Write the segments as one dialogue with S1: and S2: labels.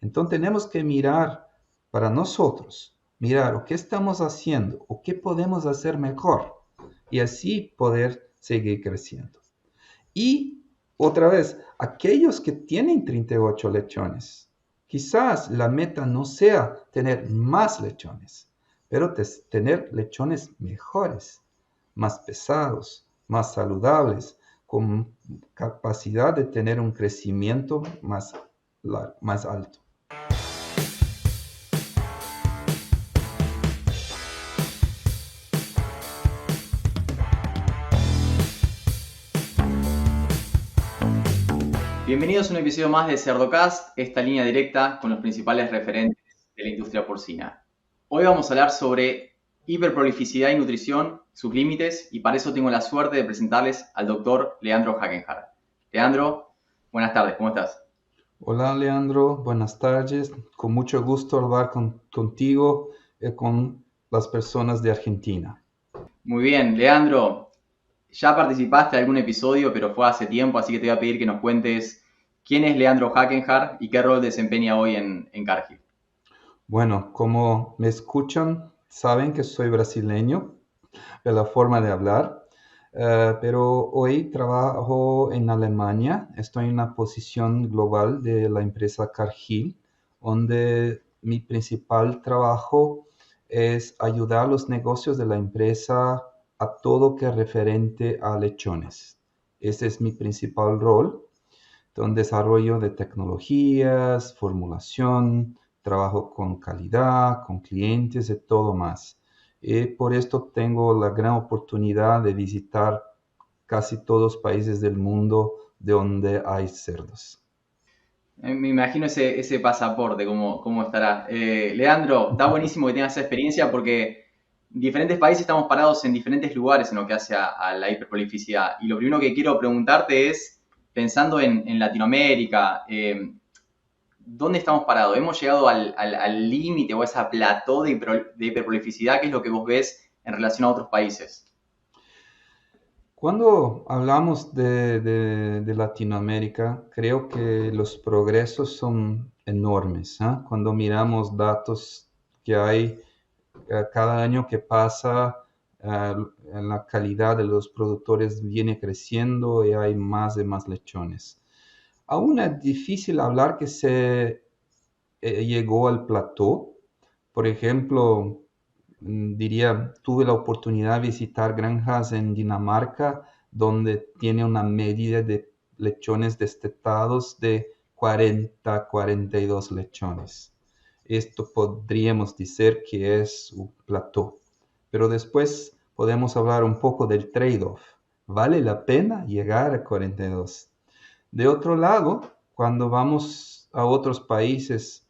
S1: Entonces tenemos que mirar para nosotros, mirar qué estamos haciendo o qué podemos hacer mejor y así poder seguir creciendo. Y otra vez, aquellos que tienen 38 lechones, quizás la meta no sea tener más lechones, pero tener lechones mejores, más pesados, más saludables, con capacidad de tener un crecimiento más alto.
S2: Bienvenidos a un episodio más de Cerdocast, esta línea directa con los principales referentes de la industria porcina. Hoy vamos a hablar sobre hiperprolificidad y nutrición, sus límites, y para eso tengo la suerte de presentarles al doctor Leandro Hackenhart. Leandro, buenas tardes, ¿cómo estás?
S1: Hola Leandro, buenas tardes. Con mucho gusto hablar contigo y con las personas de Argentina.
S2: Muy bien, Leandro, ya participaste en algún episodio, pero fue hace tiempo, así que te voy a pedir que nos cuentes quién es Leandro Hackenhart y qué rol desempeña hoy en Cargill.
S1: Bueno, como me escuchan, saben que soy brasileño de la forma de hablar, pero hoy trabajo en Alemania. Estoy en una posición global de la empresa Cargill, donde mi principal trabajo es ayudar a los negocios de la empresa a todo que es referente a lechones. Ese es mi principal rol, un desarrollo de tecnologías, formulación, trabajo con calidad, con clientes y todo más. Y por esto tengo la gran oportunidad de visitar casi todos los países del mundo de donde hay cerdos.
S2: Me imagino ese pasaporte, cómo estará. Leandro, está buenísimo que tengas esa experiencia porque en diferentes países estamos parados en diferentes lugares en lo que hace a la hiperprolificidad. Y lo primero que quiero preguntarte es, pensando en Latinoamérica, ¿dónde estamos parados? ¿Hemos llegado al límite o a esa plató de hiperprolificidad? ¿Qué es lo que vos ves en relación a otros países?
S1: Cuando hablamos de Latinoamérica, creo que los progresos son enormes, ¿ah? Cuando miramos datos que hay cada año que pasa, la calidad de los productores viene creciendo y hay más y más lechones. Aún es difícil hablar que se llegó al plató. Por ejemplo, diría, tuve la oportunidad de visitar granjas en Dinamarca donde tiene una medida de lechones destetados de 42 lechones. Esto podríamos decir que es un plató. Pero después podemos hablar un poco del trade-off. ¿Vale la pena llegar a 42? De otro lado, cuando vamos a otros países,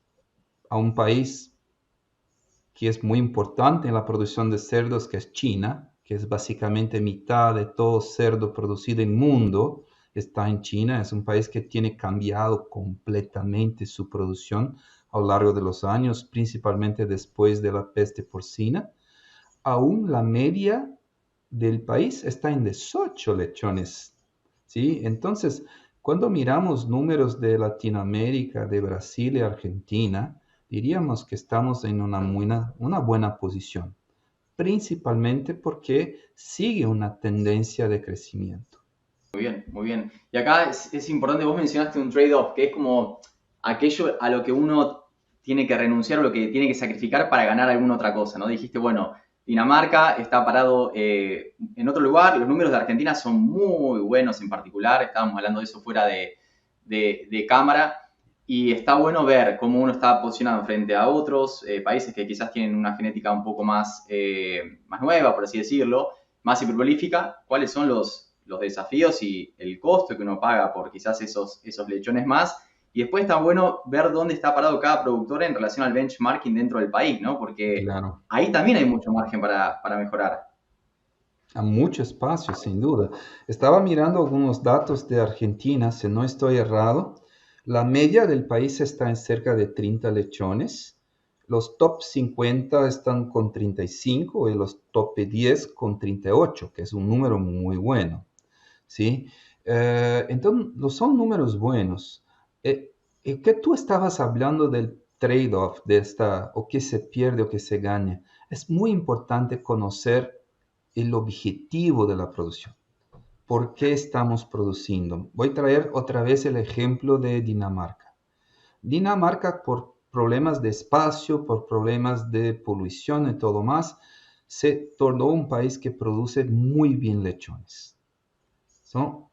S1: a un país que es muy importante en la producción de cerdos, que es China, que es básicamente mitad de todo cerdo producido en el mundo, está en China. Es un país que tiene cambiado completamente su producción a lo largo de los años, principalmente después de la peste porcina. Aún la media del país está en 18 lechones, ¿sí? Entonces, cuando miramos números de Latinoamérica, de Brasil y Argentina, diríamos que estamos en una buena posición, principalmente porque sigue una tendencia de crecimiento.
S2: Muy bien, muy bien. Y acá es importante, vos mencionaste un trade-off, que es como aquello a lo que uno tiene que renunciar o lo que tiene que sacrificar para ganar alguna otra cosa, ¿no? Dijiste, bueno, Dinamarca está parado en otro lugar, los números de Argentina son muy buenos en particular, estábamos hablando de eso fuera de cámara, y está bueno ver cómo uno está posicionado frente a otros países que quizás tienen una genética un poco más nueva, por así decirlo, más hiperprolífica, cuáles son los desafíos y el costo que uno paga por quizás esos lechones más. Y después está bueno ver dónde está parado cada productor en relación al benchmarking dentro del país, ¿no? Porque
S1: Claro,
S2: ahí también hay mucho margen para mejorar.
S1: hay mucho espacio, sin duda. Estaba mirando algunos datos de Argentina, si no estoy errado. La media del país está en cerca de 30 lechones. Los top 50 están con 35 y los top 10 con 38, que es un número muy bueno, ¿sí? Entonces, no son números buenos. Eh, que tú estabas hablando del trade-off, de esta, o que se pierde o que se gana. Es muy importante conocer el objetivo de la producción. ¿Por qué estamos produciendo? Voy a traer otra vez el ejemplo de Dinamarca. Dinamarca, por problemas de espacio, por problemas de polución y todo más, se tornó un país que produce muy bien lechones. ¿So?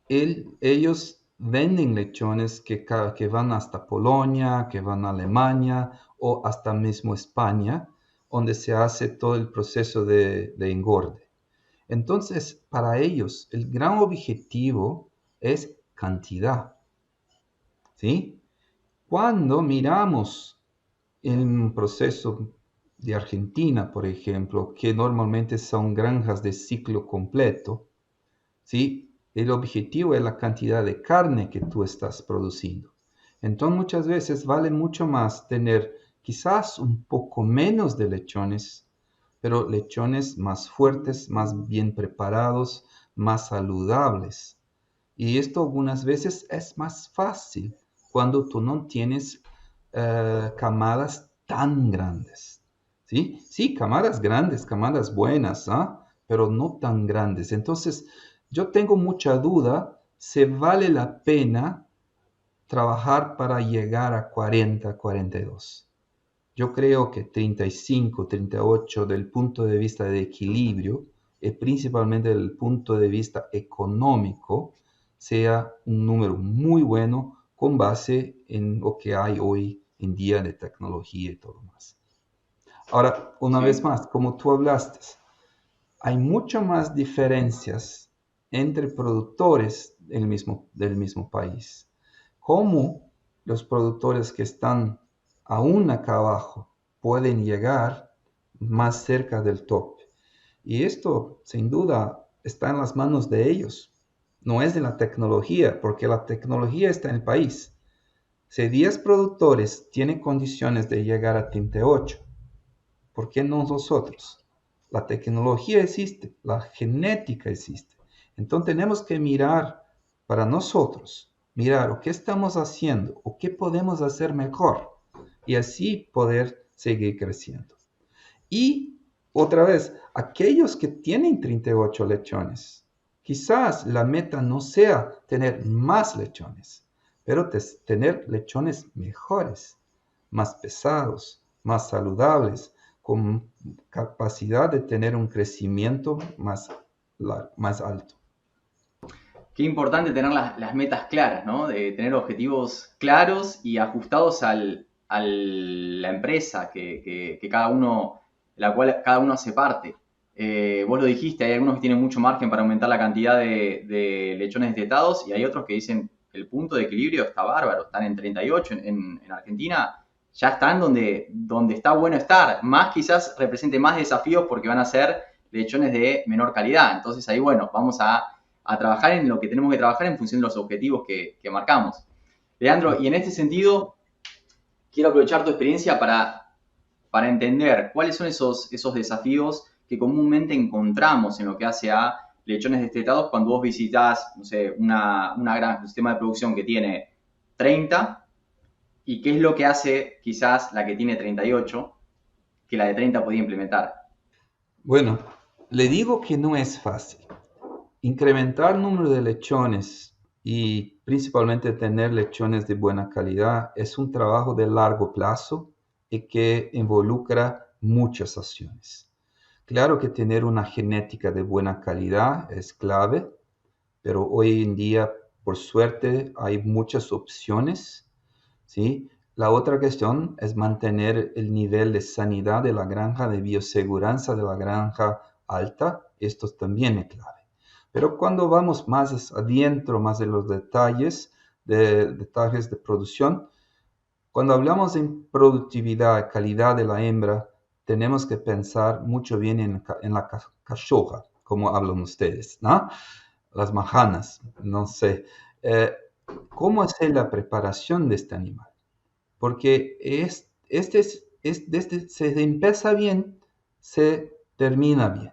S1: Ellos venden lechones que van hasta Polonia, que van a Alemania o hasta mismo España, donde se hace todo el proceso de engorde. Entonces, para ellos, el gran objetivo es cantidad, ¿sí? Cuando miramos el proceso de Argentina, por ejemplo, que normalmente son granjas de ciclo completo, ¿sí? El objetivo es la cantidad de carne que tú estás produciendo. Entonces, muchas veces vale mucho más tener quizás un poco menos de lechones, pero lechones más fuertes, más bien preparados, más saludables. Y esto algunas veces es más fácil cuando tú no tienes camadas tan grandes. ¿Sí? Sí, camadas grandes, camadas buenas, ¿ah? Pero no tan grandes. Entonces, yo tengo mucha duda si vale la pena trabajar para llegar a 40, 42. Yo creo que 35, 38 del punto de vista de equilibrio y principalmente del punto de vista económico sea un número muy bueno con base en lo que hay hoy en día de tecnología y todo más. Ahora, una vez
S2: Sí.
S1: más, como tú hablaste, hay mucho más diferencias entre productores del mismo país. ¿Cómo los productores que están aún acá abajo pueden llegar más cerca del tope? Y esto, sin duda, está en las manos de ellos. No es de la tecnología, porque la tecnología está en el país. Si 10 productores tienen condiciones de llegar a Tinte 8, ¿por qué no nosotros? La tecnología existe, la genética existe. Entonces tenemos que mirar para nosotros, mirar o qué estamos haciendo o qué podemos hacer mejor y así poder seguir creciendo. Y otra vez, aquellos que tienen 38 lechones, quizás la meta no sea tener más lechones, pero tener lechones mejores, más pesados, más saludables, con capacidad de tener un crecimiento más alto.
S2: Qué importante tener las metas claras, ¿no? De tener objetivos claros y ajustados a la empresa que cada uno, la cual cada uno hace parte. Vos lo dijiste, hay algunos que tienen mucho margen para aumentar la cantidad de lechones destetados y hay otros que dicen el punto de equilibrio está bárbaro, están en 38 en Argentina, ya están donde está bueno estar. Más quizás represente más desafíos porque van a ser lechones de menor calidad. Entonces ahí, bueno, vamos a trabajar en lo que tenemos que trabajar en función de los objetivos que marcamos. Leandro, y en este sentido, quiero aprovechar tu experiencia para entender cuáles son esos desafíos que comúnmente encontramos en lo que hace a lechones destetados cuando vos visitas, no sé, una granja, un sistema de producción que tiene 30 y qué es lo que hace quizás la que tiene 38 que la de 30 podía implementar.
S1: Bueno, le digo que no es fácil. Incrementar el número de lechones y principalmente tener lechones de buena calidad es un trabajo de largo plazo y que involucra muchas acciones. Claro que tener una genética de buena calidad es clave, pero hoy en día, por suerte, hay muchas opciones, ¿sí? La otra cuestión es mantener el nivel de sanidad de la granja, de bioseguranza de la granja alta. Esto también es clave. Pero cuando vamos más adentro, más de los detalles de producción, cuando hablamos de productividad, calidad de la hembra, tenemos que pensar mucho bien en la cachorra, como hablan ustedes, ¿no? Las majanas, no sé. Eh, ¿Cómo hacer la preparación de este animal? Porque desde se empieza bien, se termina bien.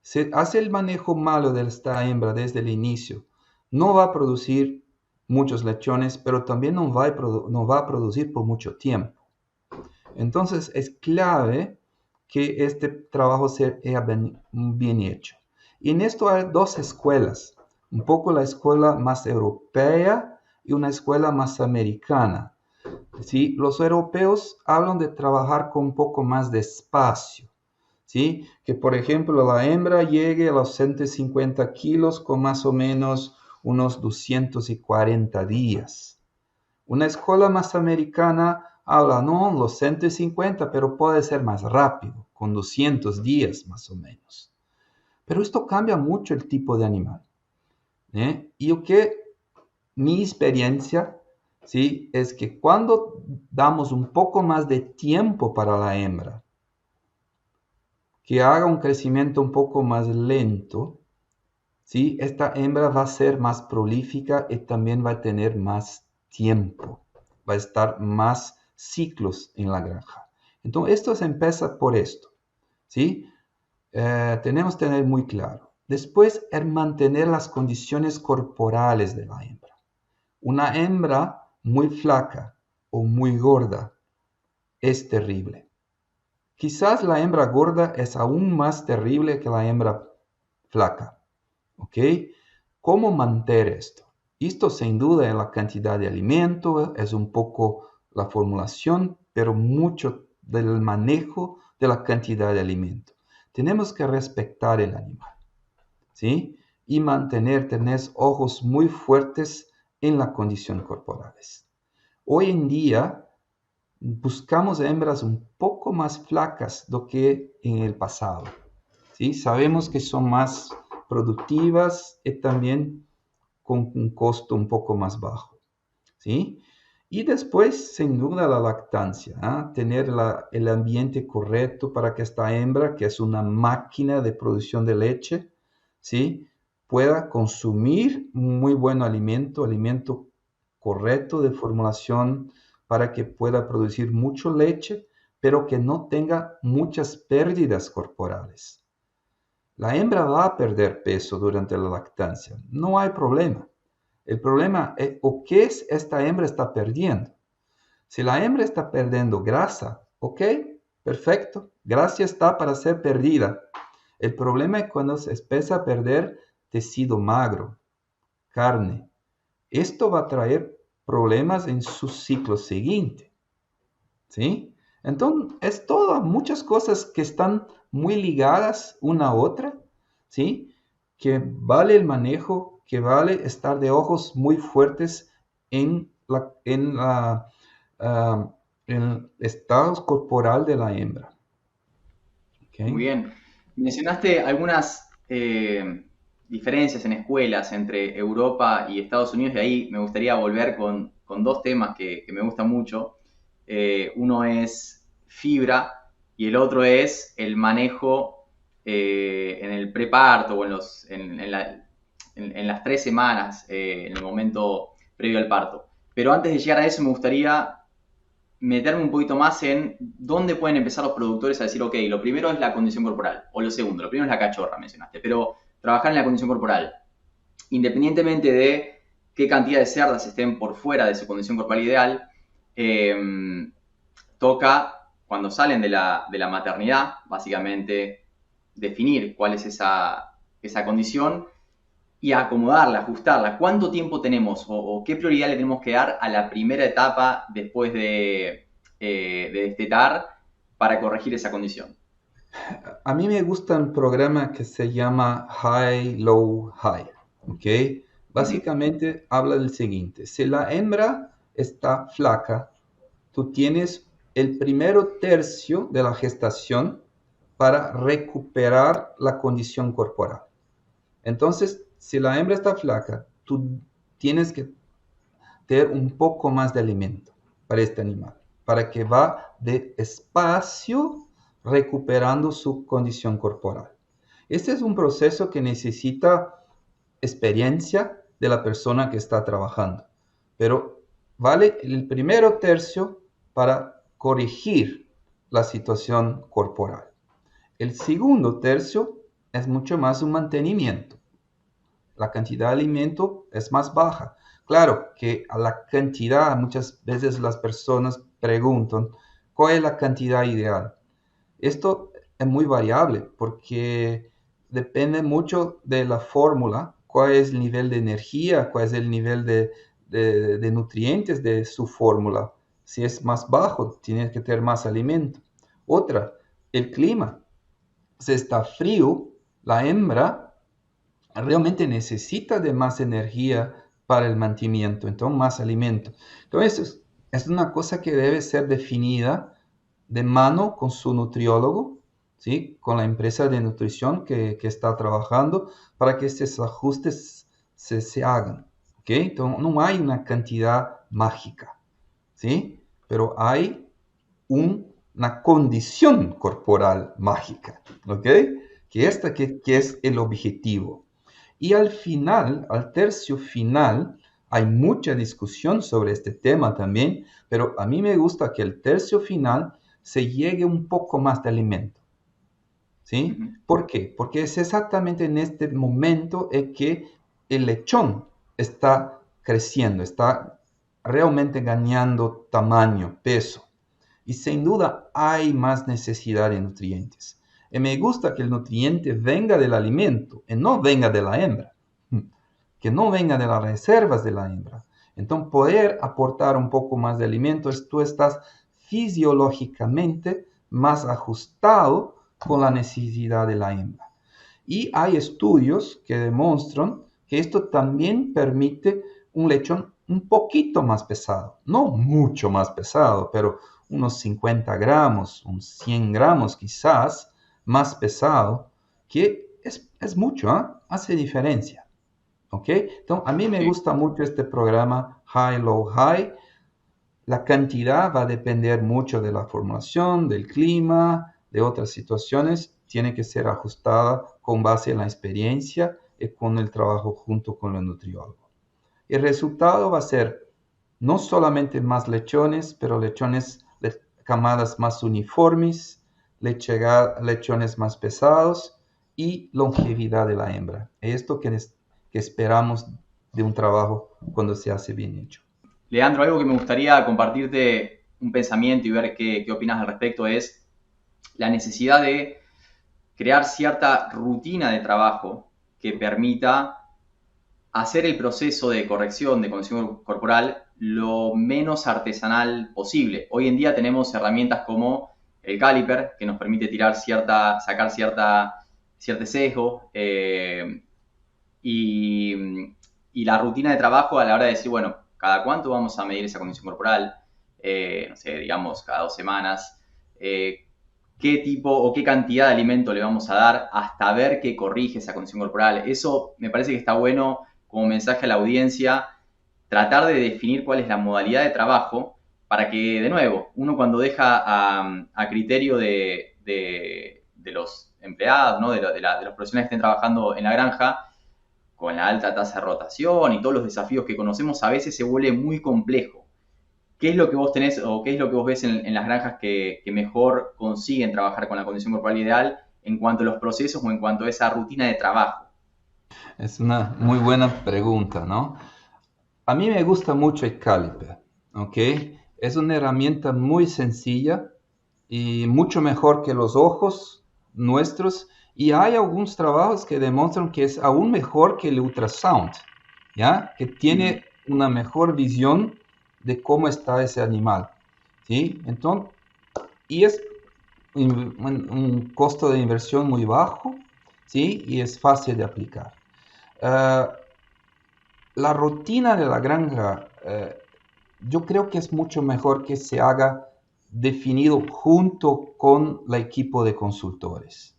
S1: Se hace el manejo malo de esta hembra desde el inicio, no va a producir muchos lechones, pero también no va a producir por mucho tiempo. Entonces es clave que este trabajo sea bien hecho. Y en esto hay dos escuelas, un poco la escuela más europea y una escuela más americana. ¿Sí? Los europeos hablan de trabajar con un poco más de espacio. ¿Sí? Que por ejemplo la hembra llegue a los 150 kilos con más o menos unos 240 días. Una escuela más americana habla, no, los 150, pero puede ser más rápido, con 200 días más o menos. Pero esto cambia mucho el tipo de animal. Y que mi experiencia, ¿sí? Es que cuando damos un poco más de tiempo para la hembra, que haga un crecimiento un poco más lento, ¿sí? Esta hembra va a ser más prolífica y también va a tener más tiempo, va a estar más ciclos en la granja. Entonces, esto se empieza por esto, ¿sí? Tenemos que tener muy claro. Después, el mantener las condiciones corporales de la hembra. Una hembra muy flaca o muy gorda es terrible. Quizás la hembra gorda es aún más terrible que la hembra flaca. ¿Ok? ¿Cómo mantener esto? Esto sin duda es la cantidad de alimento, es un poco la formulación, pero mucho del manejo de la cantidad de alimento. Tenemos que respetar el animal, ¿sí? Y tener ojos muy fuertes en la condición corporales. Hoy en día buscamos hembras un poco más flacas do que en el pasado. ¿Sí? Sabemos que son más productivas y también con un costo un poco más bajo. ¿Sí? Y después, sin duda, la lactancia, ¿eh? Tener el ambiente correcto para que esta hembra, que es una máquina de producción de leche, ¿sí? Pueda consumir muy buen alimento correcto de formulación para que pueda producir mucho leche, pero que no tenga muchas pérdidas corporales. La hembra va a perder peso durante la lactancia, no hay problema. El problema es o qué es esta hembra está perdiendo. Si la hembra está perdiendo grasa, ok, perfecto, grasa está para ser perdida. El problema es cuando se empieza a perder tejido magro, carne. Esto va a traer problemas en su ciclo siguiente. ¿Sí? Entonces, es todo, muchas cosas que están muy ligadas una a otra, ¿sí? Que vale el manejo, que vale estar de ojos muy fuertes ah, en el estado corporal de la hembra.
S2: Muy
S1: ¿Ok?
S2: bien. Mencionaste algunas diferencias en escuelas entre Europa y Estados Unidos, y ahí me gustaría volver con dos temas que me gustan mucho. Uno es fibra y el otro es el manejo en el preparto o en las 3 semanas, en el momento previo al parto. Pero antes de llegar a eso me gustaría meterme un poquito más en dónde pueden empezar los productores a decir, ok, lo primero es la condición corporal, o lo segundo, lo primero es la cachorra, mencionaste, pero trabajar en la condición corporal, independientemente de qué cantidad de cerdas estén por fuera de su condición corporal ideal, toca, cuando salen de la maternidad, básicamente definir cuál es esa condición y acomodarla, ajustarla. ¿Cuánto tiempo tenemos o qué prioridad le tenemos que dar a la primera etapa después de destetar para corregir esa condición?
S1: A mí me gusta un programa que se llama High, Low, High. ¿Ok?
S2: Ujú.
S1: Básicamente habla del siguiente. Si la hembra está flaca, tú tienes el primero tercio de la gestación para recuperar la condición corporal. Entonces, si la hembra está flaca, tú tienes que tener un poco más de alimento para este animal, para que va de espacio recuperando su condición corporal. Este es un proceso que necesita experiencia de la persona que está trabajando, pero vale el primero tercio para corregir la situación corporal. El segundo tercio es mucho más un mantenimiento. La cantidad de alimento es más baja. Claro que a la cantidad, muchas veces las personas preguntan, ¿cuál es la cantidad ideal? Esto es muy variable porque depende mucho de la fórmula, cuál es el nivel de energía, cuál es el nivel de nutrientes de su fórmula. Si es más bajo, tienes que tener más alimento. Otra, el clima. Si está frío, la hembra realmente necesita de más energía para el mantenimiento, entonces más alimento. Entonces, es una cosa que debe ser definida de mano con su nutriólogo, ¿sí? Con la empresa de nutrición que está trabajando para que estos ajustes se hagan. ¿Ok? Entonces, no hay una cantidad mágica, ¿sí? Pero hay una condición corporal mágica, ¿ok? Que es el objetivo. Y al final, al tercio final, hay mucha discusión sobre este tema también, pero a mí me gusta que el tercio final se llegue un poco más de alimento, ¿sí?
S2: Ujú.
S1: ¿Por qué? Porque es exactamente en este momento en que el lechón está creciendo, está realmente ganando tamaño, peso. Y sin duda hay más necesidad de nutrientes. Y me gusta que el nutriente venga del alimento y no venga de la hembra, que no venga de las reservas de la hembra. Entonces, poder aportar un poco más de alimentos, tú estás fisiológicamente más ajustado con la necesidad de la hembra. Y hay estudios que demuestran que esto también permite un lechón un poquito más pesado, no mucho más pesado, pero unos 50 gramos, unos 100 gramos quizás más pesado, que es mucho, ¿eh? Hace diferencia. ¿Ok? Entonces, a mí me
S2: Sí.
S1: gusta mucho este programa High, Low, High. La cantidad va a depender mucho de la formulación, del clima, de otras situaciones. Tiene que ser ajustada con base en la experiencia y con el trabajo junto con el nutriólogo. El resultado va a ser no solamente más lechones, pero lechones de camadas más uniformes, lechones más pesados y longevidad de la hembra. Esto que esperamos de un trabajo cuando se hace bien hecho.
S2: Leandro, algo que me gustaría compartirte un pensamiento y ver qué opinas al respecto es la necesidad de crear cierta rutina de trabajo que permita hacer el proceso de corrección de condición corporal lo menos artesanal posible. Hoy en día tenemos herramientas como el caliper, que nos permite sacar cierto sesgo, y, y la rutina de trabajo a la hora de decir, bueno, ¿cada cuánto vamos a medir esa condición corporal? No sé, digamos, cada 2 semanas. ¿Qué tipo o qué cantidad de alimento le vamos a dar hasta ver que corrige esa condición corporal? Eso me parece que está bueno como mensaje a la audiencia, tratar de definir cuál es la modalidad de trabajo para que, de nuevo, uno cuando deja a criterio de los empleados, ¿no? de los profesionales que estén trabajando en la granja, con la alta tasa de rotación y todos los desafíos que conocemos, a veces se vuelve muy complejo. ¿Qué es lo que vos tenés o qué es lo que vos ves en las granjas que mejor consiguen trabajar con la condición corporal ideal en cuanto a los procesos o en cuanto a esa rutina de trabajo?
S1: Es una muy buena pregunta, ¿no? A mí me gusta mucho el caliper, ¿ok? Es una herramienta muy sencilla y mucho mejor que los ojos nuestros. Y hay algunos trabajos que demuestran que es aún mejor que el ultrasound, ¿ya? Que
S2: Ujú.
S1: tiene una mejor visión de cómo está ese animal, ¿sí? Entonces, y es un costo de inversión muy bajo, ¿sí? Y es fácil de aplicar. Uh, la rutina de la granja, yo creo que es mucho mejor que se haga definido junto con el equipo de consultores.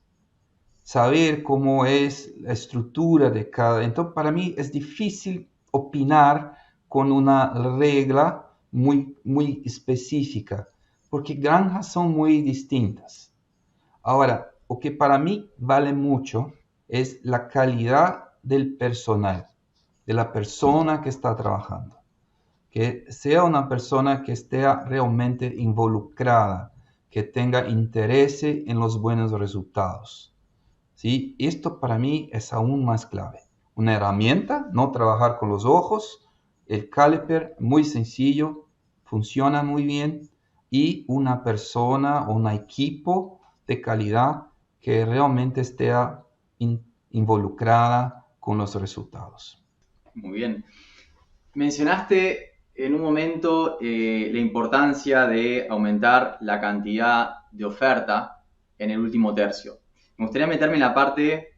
S1: Saber cómo es la estructura de cada. Entonces, para mí es difícil opinar con una regla muy específica, porque granjas son muy distintas. Ahora, lo que para mí vale mucho es la calidad del personal, de la persona que está trabajando. Que sea una persona que esté realmente involucrada, que tenga interés en los buenos resultados. ¿Sí? Esto para mí es aún más clave. Una herramienta, no trabajar con los ojos, El caliper, muy sencillo, funciona muy bien y una persona o un equipo de calidad que realmente esté involucrada con los resultados.
S2: Muy bien. Mencionaste en un momento la importancia de aumentar la cantidad de oferta en el último tercio. Me gustaría meterme en la parte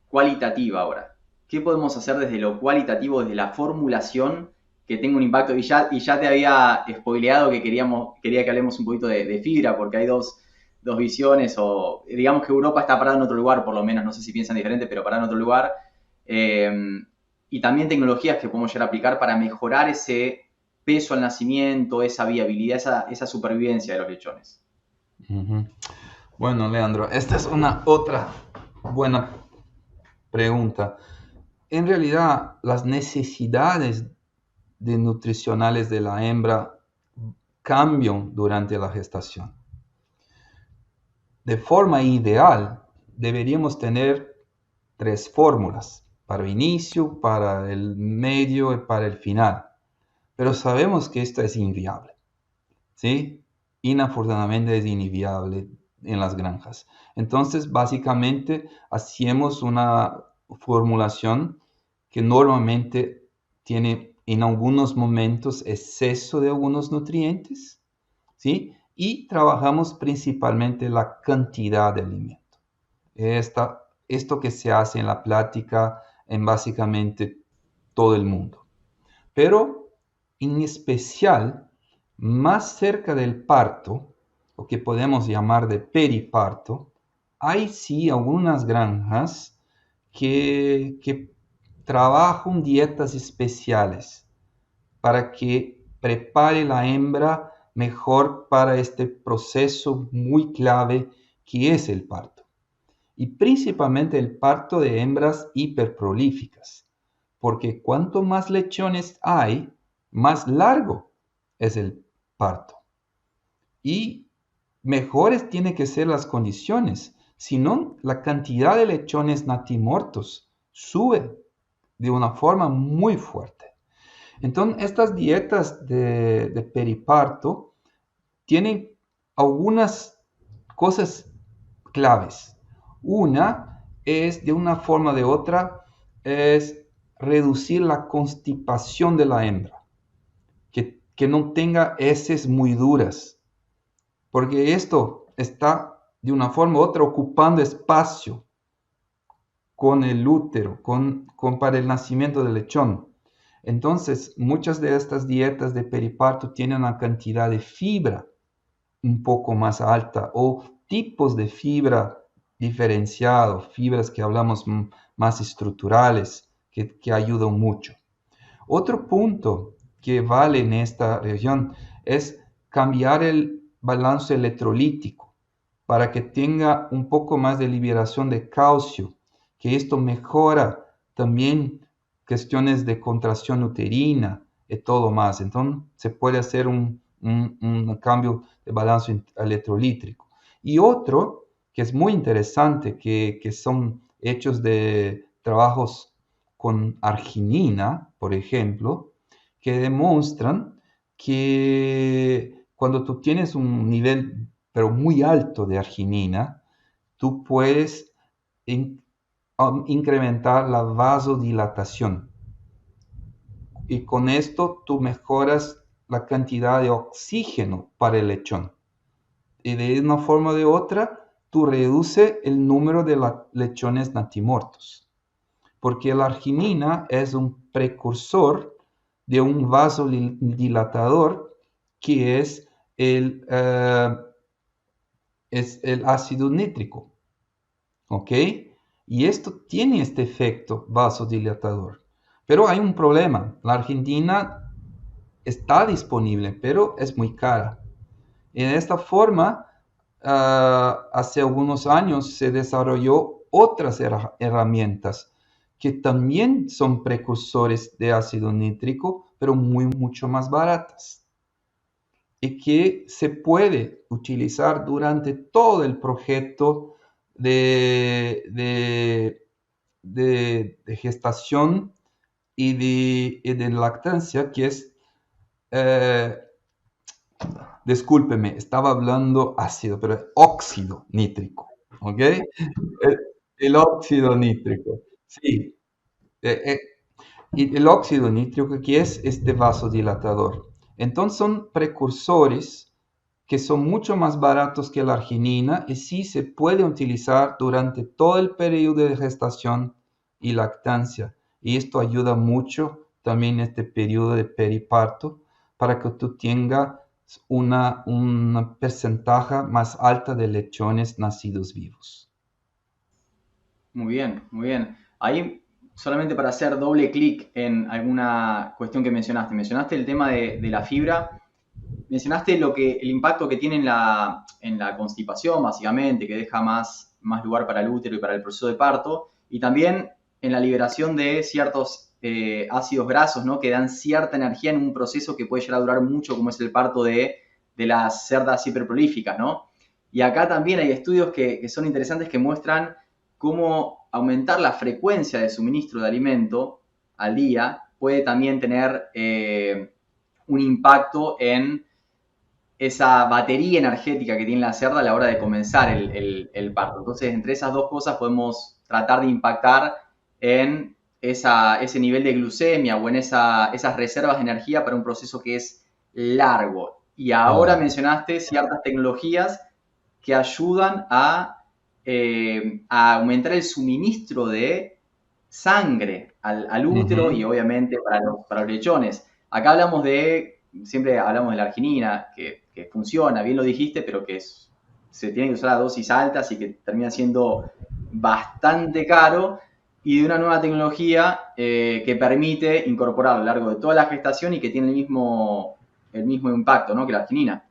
S2: cualitativa ahora. ¿Qué podemos hacer desde lo cualitativo, desde la formulación que tenga un impacto? Y ya te había spoileado que quería que hablemos un poquito de fibra, porque hay dos visiones, o digamos que Europa está parada en otro lugar, por lo menos, no sé si piensan diferente, pero parada en otro lugar. Eh, y también tecnologías que podemos llegar a aplicar para mejorar ese peso al nacimiento, esa viabilidad, esa supervivencia de los lechones.
S1: Ujú. Bueno, Leandro, esta es una otra buena pregunta. En realidad, las necesidades nutricionales de la hembra cambian durante la gestación. De forma ideal, deberíamos tener 3 fórmulas, para el inicio, para el medio y para el final. Pero sabemos que esto es inviable, ¿sí? Inafortunadamente es inviable en las granjas. Entonces, básicamente, hacemos una formulación que normalmente tiene en algunos momentos exceso de algunos nutrientes, ¿sí? Y trabajamos principalmente la cantidad de alimento. Esto que se hace en la plática en básicamente todo el mundo. Pero en especial, más cerca del parto, o que podemos llamar de periparto, hay sí algunas granjas que trabajan dietas especiales para que prepare la hembra mejor para este proceso muy clave que es el parto. Y principalmente el parto de hembras hiperprolíficas, porque cuanto más lechones hay, más largo es el parto. Y mejores tienen que ser las condiciones, si no la cantidad de lechones natimortos sube de una forma muy fuerte. Entonces, estas dietas de periparto tienen algunas cosas claves. Una es, de una forma o de otra, es reducir la constipación de la hembra, que no tenga heces muy duras, porque esto está de una forma u otra ocupando espacio con el útero, para el nacimiento del lechón. Entonces, muchas de estas dietas de periparto tienen una cantidad de fibra un poco más alta o tipos de fibra diferenciados, fibras que hablamos más estructurales, que ayudan mucho. Otro punto que vale en esta región es cambiar el balance electrolítico para que tenga un poco más de liberación de calcio, que esto mejora también cuestiones de contracción uterina y todo más. Entonces se puede hacer un cambio de balance electrolítico. Y otro que es muy interesante, que son hechos de trabajos con arginina, por ejemplo, que demuestran que cuando tú tienes un nivel pero muy alto de arginina, tú puedes incrementar la vasodilatación. Y con esto tú mejoras la cantidad de oxígeno para el lechón. Y de una forma o de otra, tú reduces el número de lechones natimortos. Porque la arginina es un precursor de un vasodilatador que es el ácido nítrico. ¿Ok? Y esto tiene este efecto vasodilatador. Pero hay un problema. La arginina está disponible, pero es muy cara. Y de esta forma, hace algunos años se desarrolló otras herramientas que también son precursores de ácido nítrico, pero mucho más baratas. Y que se puede utilizar durante todo el proyecto de gestación y de lactancia, que es, eh, discúlpeme, estaba hablando ácido, pero es óxido nítrico, ¿ok? El óxido nítrico, sí. Eh, eh, y el óxido nítrico, que es este vasodilatador. Entonces son precursores que son mucho más baratos que la arginina y sí se puede utilizar durante todo el periodo de gestación y lactancia. Y esto ayuda mucho también en este periodo de periparto para que tú tengas una porcentaje más alta de lechones nacidos vivos.
S2: Muy bien, muy bien. Ahí, solamente para hacer doble clic en alguna cuestión que mencionaste. Mencionaste el tema de la fibra. Mencionaste el impacto que tiene en la constipación, básicamente, que deja más lugar para el útero y para el proceso de parto, y también en la liberación de ciertos ácidos grasos, ¿no? Que dan cierta energía en un proceso que puede llegar a durar mucho, como es el parto de las cerdas hiperprolíficas, ¿no? Y acá también hay estudios que son interesantes que muestran cómo aumentar la frecuencia de suministro de alimento al día puede también tener un impacto en esa batería energética que tiene la cerda a la hora de comenzar el parto. Entonces, entre esas dos cosas podemos tratar de impactar en ese nivel de glucemia o en esas reservas de energía para un proceso que es largo. Y ahora
S1: Claro.
S2: mencionaste ciertas tecnologías que ayudan a aumentar el suministro de sangre al útero y
S1: Ujú.
S2: obviamente para los lechones. Acá siempre hablamos de la arginina, que funciona, bien lo dijiste, pero se tiene que usar a dosis altas y que termina siendo bastante caro, y de una nueva tecnología que permite incorporar a lo largo de toda la gestación y que tiene el mismo impacto, ¿no? Que la arginina.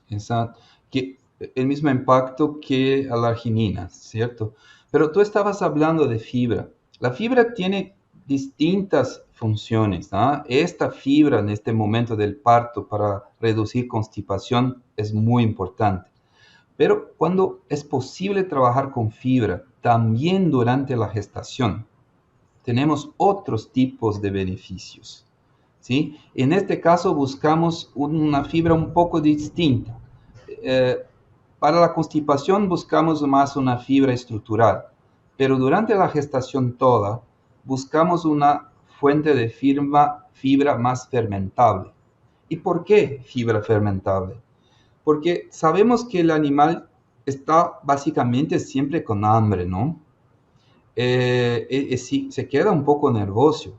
S1: Exacto. Que el mismo impacto que a la arginina, ¿cierto? Pero tú estabas hablando de fibra. La fibra tiene distintas funciones, ¿ah? Esta fibra en este momento del parto para reducir constipación es muy importante. Pero cuando es posible trabajar con fibra también durante la gestación, tenemos otros tipos de beneficios, ¿sí? En este caso buscamos una fibra un poco distinta. Eh, para la constipación buscamos más una fibra estructural, pero durante la gestación toda buscamos una fuente de fibra más fermentable. ¿Y por qué fibra fermentable? Porque sabemos que el animal está básicamente siempre con hambre, ¿no? Sí, se queda un poco nervioso.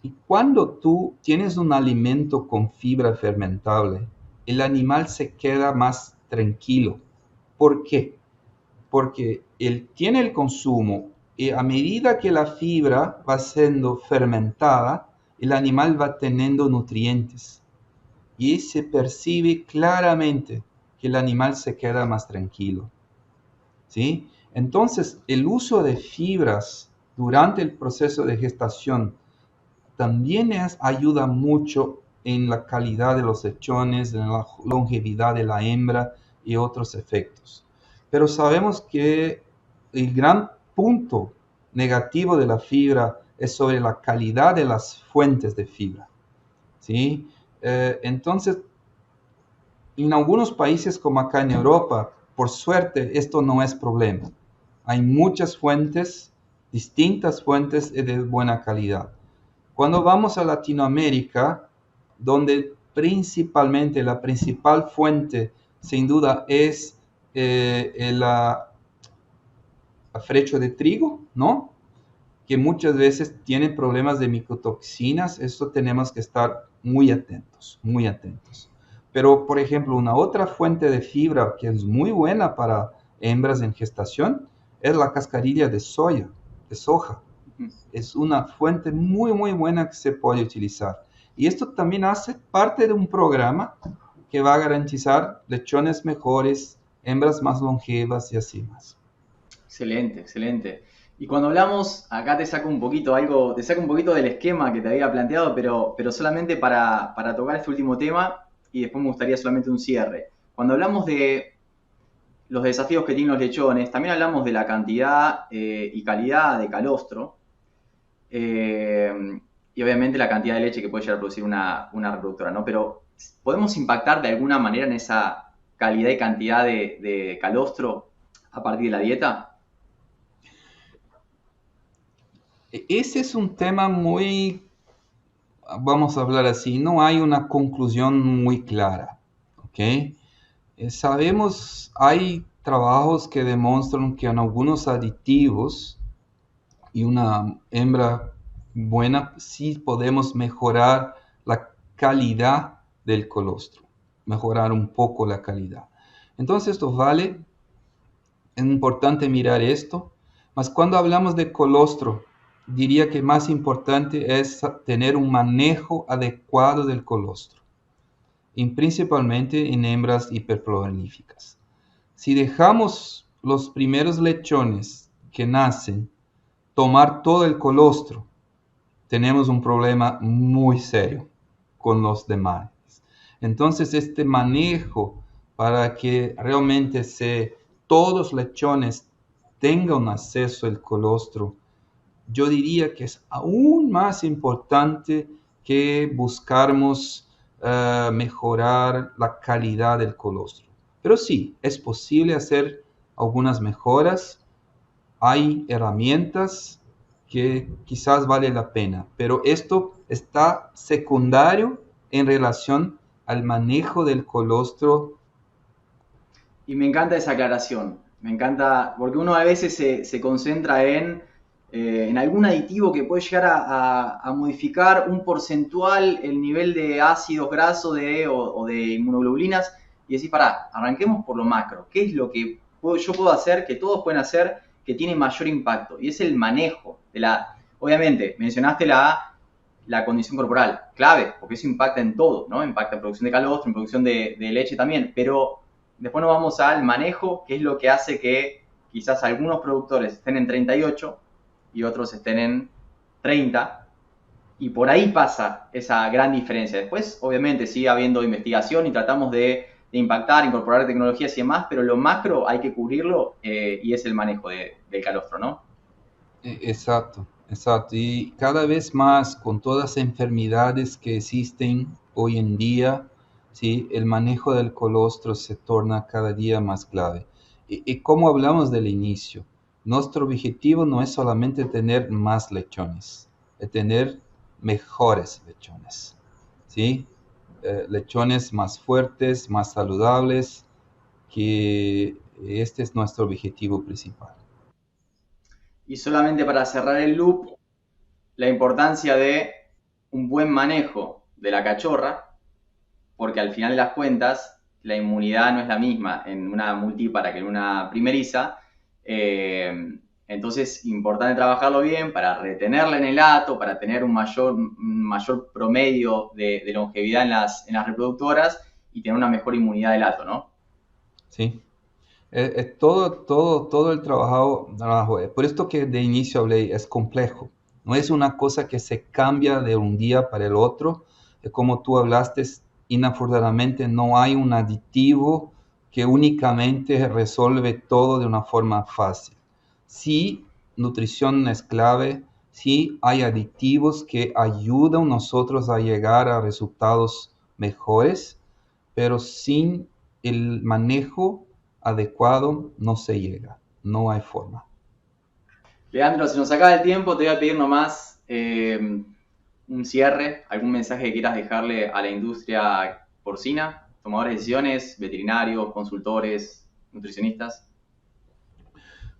S1: Y cuando tú tienes un alimento con fibra fermentable, el animal se queda más tranquilo. ¿Por qué? Porque él tiene el consumo y a medida que la fibra va siendo fermentada, el animal va teniendo nutrientes y se percibe claramente que el animal se queda más tranquilo, ¿sí? Entonces, el uso de fibras durante el proceso de gestación también ayuda mucho en la calidad de los lechones, en la longevidad de la hembra y otros efectos. Pero sabemos que el gran punto negativo de la fibra es sobre la calidad de las fuentes de fibra, ¿sí? Entonces, en algunos países como acá en Europa, por suerte, esto no es problema. Hay muchas fuentes, distintas fuentes de buena calidad. Cuando vamos a Latinoamérica, donde principalmente la principal fuente, sin duda, es el afrecho de trigo, ¿no? Que muchas veces tiene problemas de micotoxinas, eso tenemos que estar muy atentos, muy atentos. Pero, por ejemplo, una otra fuente de fibra que es muy buena para hembras en gestación es la cascarilla de soya, de soja. Es una fuente muy, muy buena que se puede utilizar. Y esto también hace parte de un programa que va a garantizar lechones mejores, hembras más longevas y así más.
S2: Excelente, excelente. Y cuando hablamos, acá te saco un poquito del esquema que te había planteado, pero solamente para tocar este último tema y después me gustaría solamente un cierre. Cuando hablamos de los desafíos que tienen los lechones, también hablamos de la cantidad y calidad de calostro. y obviamente la cantidad de leche que puede llegar a producir una reproductora, ¿no? Pero ¿podemos impactar de alguna manera en esa calidad y cantidad de calostro a partir de la dieta?
S1: Ese es un tema muy, vamos a hablar así, no hay una conclusión muy clara, ¿ok? Sabemos, hay trabajos que demuestran que en algunos aditivos y una hembra buena sí podemos mejorar la calidad del colostro, mejorar un poco la calidad. Entonces esto vale, es importante mirar esto, mas cuando hablamos de colostro, diría que más importante es tener un manejo adecuado del colostro, y principalmente en hembras hiperprolíficas. Si dejamos los primeros lechones que nacen tomar todo el colostro, tenemos un problema muy serio con los demás. Entonces, este manejo para que realmente todos los lechones tengan acceso al colostro, yo diría que es aún más importante que buscarmos mejorar la calidad del colostro. Pero sí, es posible hacer algunas mejoras. Hay herramientas que quizás vale la pena, pero esto está secundario en relación al manejo del colostro.
S2: Y me encanta esa aclaración, me encanta, porque uno a veces se concentra en algún aditivo que puede llegar a modificar un porcentual el nivel de ácidos grasos o de inmunoglobulinas y decir, pará, arranquemos por lo macro, ¿qué es lo que yo puedo hacer, que todos pueden hacer, que tiene mayor impacto? Y es el manejo de obviamente, mencionaste la condición corporal, clave, porque eso impacta en todo, ¿no? Impacta en producción de calostro, en producción de leche también, pero después nos vamos al manejo, que es lo que hace que quizás algunos productores estén en 38 y otros estén en 30, y por ahí pasa esa gran diferencia. Después, obviamente, sigue habiendo investigación y tratamos de impactar, incorporar tecnologías y demás, pero lo macro hay que cubrirlo y es el manejo del calostro, ¿no?
S1: Exacto, exacto. Y cada vez más con todas las enfermedades que existen hoy en día, ¿sí? El manejo del colostro se torna cada día más clave. Y como hablamos del inicio, nuestro objetivo no es solamente tener más lechones, es tener mejores lechones, ¿sí? Lechones más fuertes, más saludables, que este es nuestro objetivo principal.
S2: Y solamente para cerrar el loop, la importancia de un buen manejo de la cachorra, porque al final de las cuentas la inmunidad no es la misma en una multípara que en una primeriza. Entonces, importante trabajarlo bien para retenerla en el hato, para tener un mayor promedio de longevidad en las reproductoras y tener una mejor inmunidad del hato, ¿no?
S1: Sí. Todo el trabajo, por esto que de inicio hablé, es complejo. No es una cosa que se cambia de un día para el otro. Como tú hablaste, inafortunadamente no hay un aditivo que únicamente resuelve todo de una forma fácil. Sí, nutrición es clave, sí hay aditivos que ayudan a nosotros a llegar a resultados mejores, pero sin el manejo adecuado no se llega, no hay forma.
S2: Leandro, se nos acaba el tiempo, te voy a pedir nomás un cierre, algún mensaje que quieras dejarle a la industria porcina, tomadores de decisiones, veterinarios, consultores, nutricionistas.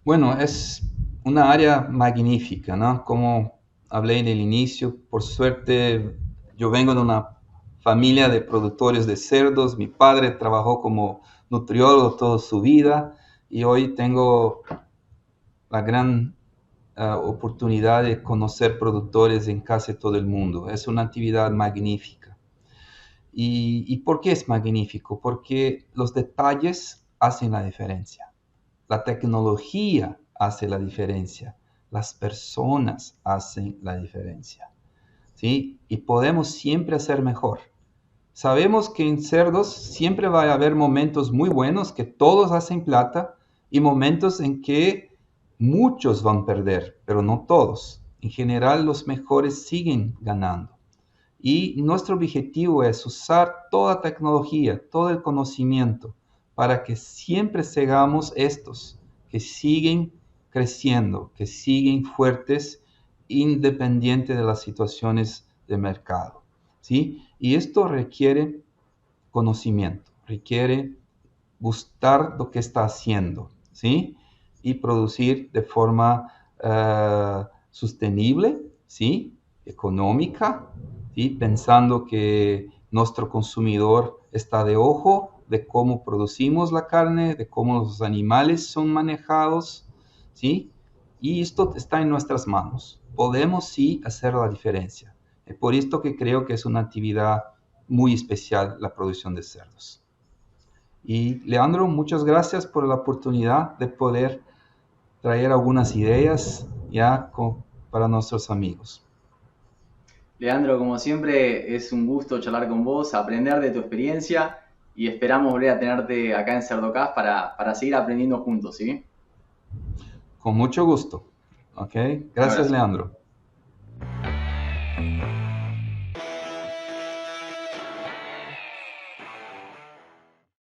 S1: Bueno, es una área magnífica, ¿no? Como hablé en el inicio, por suerte yo vengo de una familia de productores de cerdos, mi padre trabajó como nutriólogo toda su vida y hoy tengo la gran oportunidad de conocer productores en casi todo el mundo. Es una actividad magnífica. ¿Y por qué es magnífico? Porque los detalles hacen la diferencia. La tecnología hace la diferencia. Las personas hacen la diferencia. ¿Sí? Y podemos siempre hacer mejor. Sabemos que en cerdos siempre va a haber momentos muy buenos que todos hacen plata y momentos en que muchos van a perder, pero no todos. En general, los mejores siguen ganando. Y nuestro objetivo es usar toda tecnología, todo el conocimiento, para que siempre sigamos estos, que siguen creciendo, que siguen fuertes, independiente de las situaciones de mercado, ¿sí? Y esto requiere conocimiento, requiere gustar lo que está haciendo, ¿sí? Y producir de forma sostenible, ¿sí? Económica, ¿sí? Pensando que nuestro consumidor está de ojo de cómo producimos la carne, de cómo los animales son manejados, ¿sí? Y esto está en nuestras manos. Podemos sí hacer la diferencia. Es por esto que creo que es una actividad muy especial la producción de cerdos. Y Leandro, muchas gracias por la oportunidad de poder traer algunas ideas ya para nuestros amigos.
S2: Leandro, como siempre, es un gusto charlar con vos, aprender de tu experiencia y esperamos volver a tenerte acá en Cerdocast para seguir aprendiendo juntos, ¿sí?
S1: Con mucho gusto. ¿Ok?
S2: Un
S1: Gracias,
S2: abrazo.
S1: Leandro.